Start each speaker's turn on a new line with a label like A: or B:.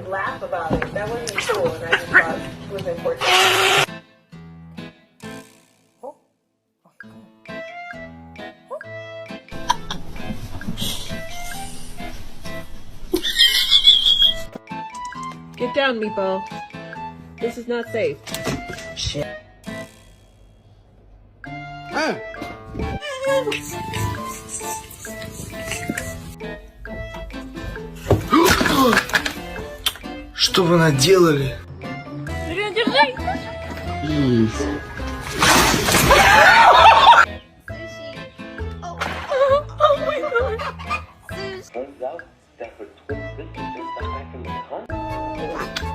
A: would laugh about it. That wasn't cool, and I just thought it was important.
B: Get down, Meatball. This is not safe.
C: Shit.
D: Что вы наделали?
E: Turns out that for twisted, just back in the